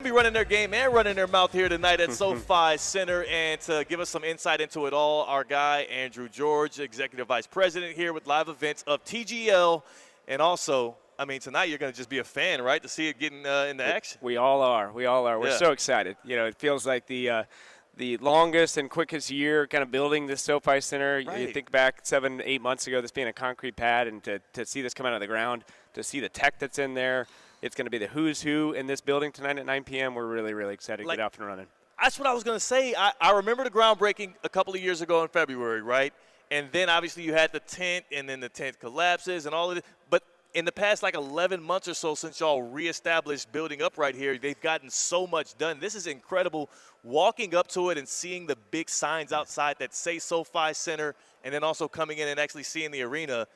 be running their game and running their mouth here tonight at SoFi Center. And to give us some insight into it all, our guy, Andrew George, Executive Vice President here with live events of TGL. And also, I mean, tonight you're going to just be a fan, right, to see it getting into action? We all are. We're so excited. You know, it feels like the longest and quickest year kind of building this SoFi Center. Right. You think back 7-8 months ago, this being a concrete pad, and to see this come out of the ground, to see the tech that's in there. It's going to be the who's who in this building tonight at 9 p.m. We're really, really excited to get off and running. That's what I was going to say. I remember the groundbreaking a couple of years ago in February, right? And then obviously you had the tent, and then the tent collapses and all of it. But in the past, like 11 months or so since y'all reestablished building up right here, they've gotten so much done. This is incredible. Walking up to it and seeing the big signs outside that say SoFi Center, and then also coming in and actually seeing the arena,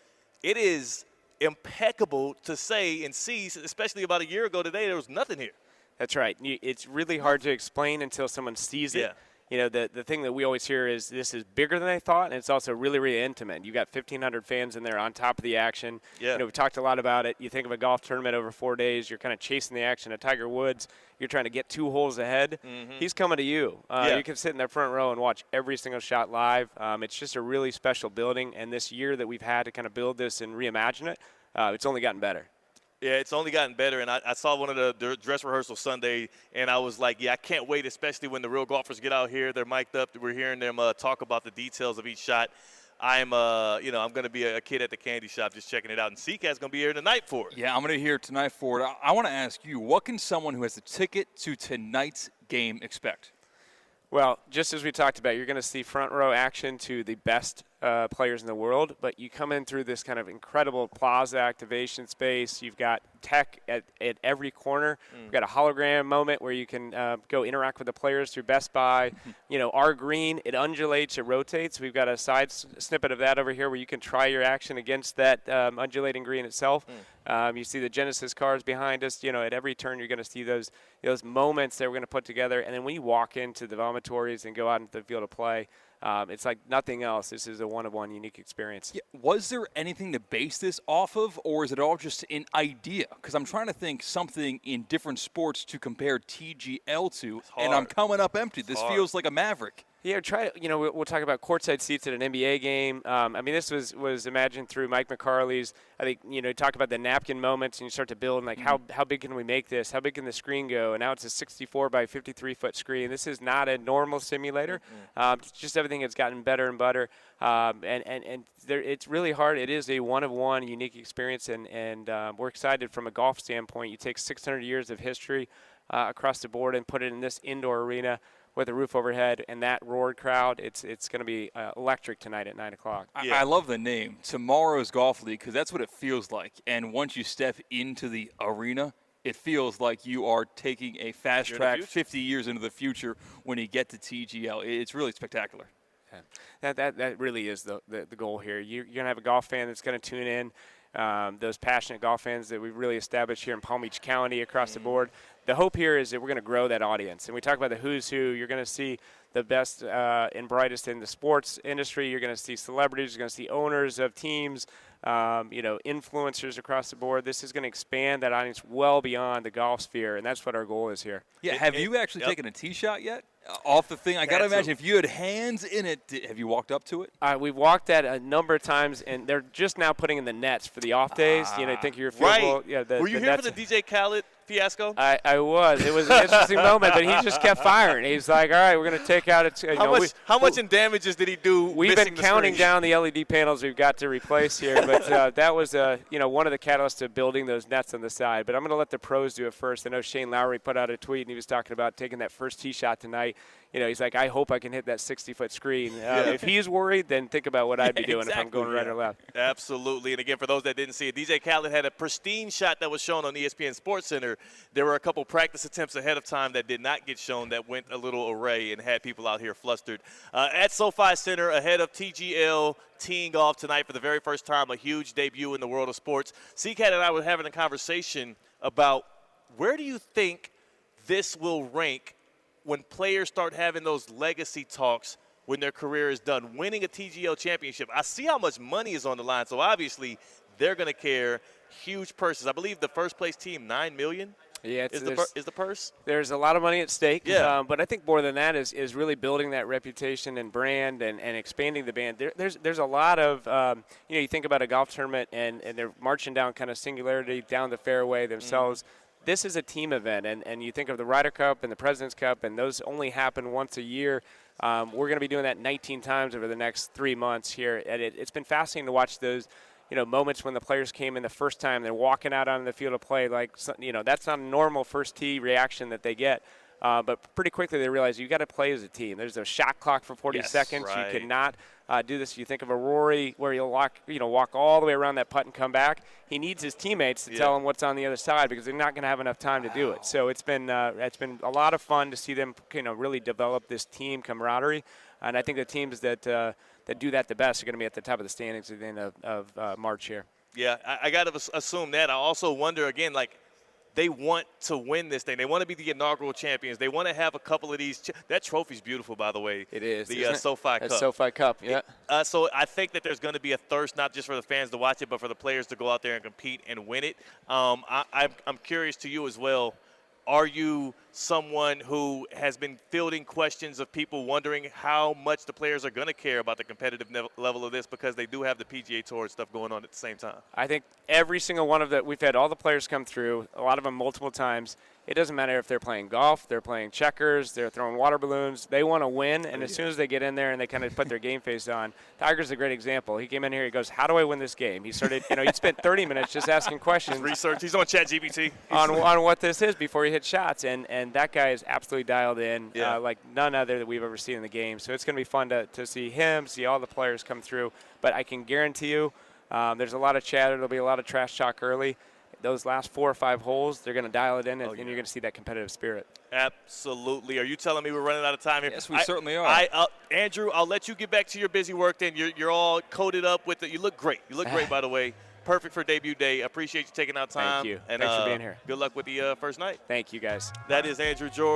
it is impeccable to say and see, especially about a year ago today, there was nothing here. That's right. It's really hard to explain until someone sees it. Yeah. You know, the thing that we always hear is this is bigger than I thought, and it's also really, really intimate. You got 1,500 fans in there on top of the action. Yeah. You know, we talked a lot about it. You think of a golf tournament over 4 days, you're kind of chasing the action. At Tiger Woods, you're trying to get 2 holes ahead. Mm-hmm. He's coming to you. You can sit in the front row and watch every single shot live. It's just a really special building, and this year that we've had to kind of build this and reimagine it, it's only gotten better. Yeah, it's only gotten better, and I saw one of the dress rehearsals Sunday, and I was like, yeah, I can't wait, especially when the real golfers get out here. They're mic'd up. We're hearing them talk about the details of each shot. I'm going to be a kid at the candy shop just checking it out, and CCAT's going to be here tonight for it. Yeah, I'm going to be here tonight for it. I want to ask you, what can someone who has a ticket to tonight's game expect? Well, just as we talked about, you're going to see front row action to the best players in the world, but you come in through this kind of incredible plaza activation space. You've got tech at every corner. We've got a hologram moment where you can go interact with the players through Best Buy. You know, our green, it undulates, it rotates. We've got a side snippet of that over here where you can try your action against that undulating green itself. You see the Genesis cars behind us. You know, at every turn you're going to see those moments that we're going to put together. And then when you walk into the vomitories and go out into the field of play, it's like nothing else. This is a one-of-one unique experience. Yeah, was there anything to base this off of, or is it all just an idea? Because I'm trying to think something in different sports to compare TGL to, and I'm coming up empty. This feels like a Maverick. Yeah, we'll talk about courtside seats at an NBA game. I mean, this was imagined through Mike McCarley's. I think, talk about the napkin moments, and you start to build, like, how big can we make this? How big can the screen go? And now it's a 64 by 53-foot screen. This is not a normal simulator. Just everything has gotten better and better. It's really hard. It is a one-of-one unique experience, and we're excited from a golf standpoint. You take 600 years of history across the board and put it in this indoor arena with a roof overhead and that roared crowd. It's going to be electric tonight at 9 o'clock. I love the name, Tomorrow's Golf League, because that's what it feels like. And once you step into the arena, it feels like you are taking a fast track 50 years into the future when you get to TGL. It's really spectacular. Yeah. That really is the goal here. You're going to have a golf fan that's going to tune in. Those passionate golf fans that we've really established here in Palm Beach County across the board. The hope here is that we're going to grow that audience. And we talk about the who's who. You're going to see the best and brightest in the sports industry. You're going to see celebrities. You're going to see owners of teams, influencers across the board. This is going to expand that audience well beyond the golf sphere, and that's what our goal is here. Yeah, have you actually taken a tee shot yet? Off the thing, I got to imagine if you had hands in it, have you walked up to it? We've walked that a number of times, and they're just now putting in the nets for the off days. Think you're right. Yeah, were you here for the DJ Khaled fiasco? I was. It was an interesting moment, but he just kept firing. He's like, all right, we're going to take out it. How much in damages did he do? We've been counting down the LED panels we've got to replace here, but that was one of the catalysts to building those nets on the side. But I'm going to let the pros do it first. I know Shane Lowry put out a tweet, and he was talking about taking that first tee shot tonight. He's like, I hope I can hit that 60-foot screen. If he's worried, then think about what I'd be doing if I'm going right or left. Absolutely. And, again, for those that didn't see it, DJ Khaled had a pristine shot that was shown on ESPN Sports Center. There were a couple practice attempts ahead of time that did not get shown that went a little array and had people out here flustered. At SoFi Center, ahead of TGL teeing off tonight for the very first time, a huge debut in the world of sports. CCAT and I were having a conversation about where do you think this will rank when players start having those legacy talks when their career is done, winning a TGL championship. I see how much money is on the line, so obviously they're going to care. Huge purses. I believe the first place team, $9 million. Yeah, is the purse? There's a lot of money at stake. Yeah. But I think more than that is really building that reputation and brand and expanding the band. There's a lot of, you think about a golf tournament and they're marching down kind of singularity down the fairway themselves. This is a team event, and you think of the Ryder Cup and the President's Cup, and those only happen once a year. We're going to be doing that 19 times over the next 3 months here. And it's been fascinating to watch those moments when the players came in the first time, they're walking out on the field of play like, that's not a normal first tee reaction that they get. But pretty quickly they realize you got to play as a team. There's a shot clock for 40 seconds. Right. You cannot do this. You think of a Rory where he'll walk all the way around that putt and come back. He needs his teammates to tell him what's on the other side because they're not going to have enough time to do it. So it's been a lot of fun to see them really develop this team camaraderie. And I think the teams that do that the best are going to be at the top of the standings at the end of March here. Yeah, I got to assume that. I also wonder, again, they want to win this thing. They want to be the inaugural champions. They want to have a couple of these. That trophy's beautiful, by the way. It is. The Sofi Cup. SoFi Cup, yeah. So I think that there's going to be a thirst, not just for the fans to watch it, but for the players to go out there and compete and win it. I'm curious to you as well. Are you someone who has been fielding questions of people wondering how much the players are going to care about the competitive level of this because they do have the PGA Tour and stuff going on at the same time? I think every single one of that, we've had all the players come through, a lot of them multiple times. It doesn't matter if they're playing golf, they're playing checkers, they're throwing water balloons. They want to win, and as soon as they get in there and they kind of put their game face on, Tiger's a great example. He came in here, he goes, how do I win this game? He started, he spent 30 minutes just asking questions. Research. He's on ChatGPT. on what this is before he hit shots, and that guy is absolutely dialed in like none other that we've ever seen in the game. So it's going to be fun to see him, see all the players come through. But I can guarantee you there's a lot of chatter. There'll be a lot of trash talk early. Those last 4 or 5 holes, they're going to dial it in, and you're going to see that competitive spirit. Absolutely. Are you telling me we're running out of time here? Yes, we certainly are. Andrew, I'll let you get back to your busy work then. You're all coated up with it. You look great. You look great, by the way. Perfect for debut day. Appreciate you taking out time. Thank you. And, Thanks for being here. Good luck with the first night. Thank you, guys. That is Andrew George.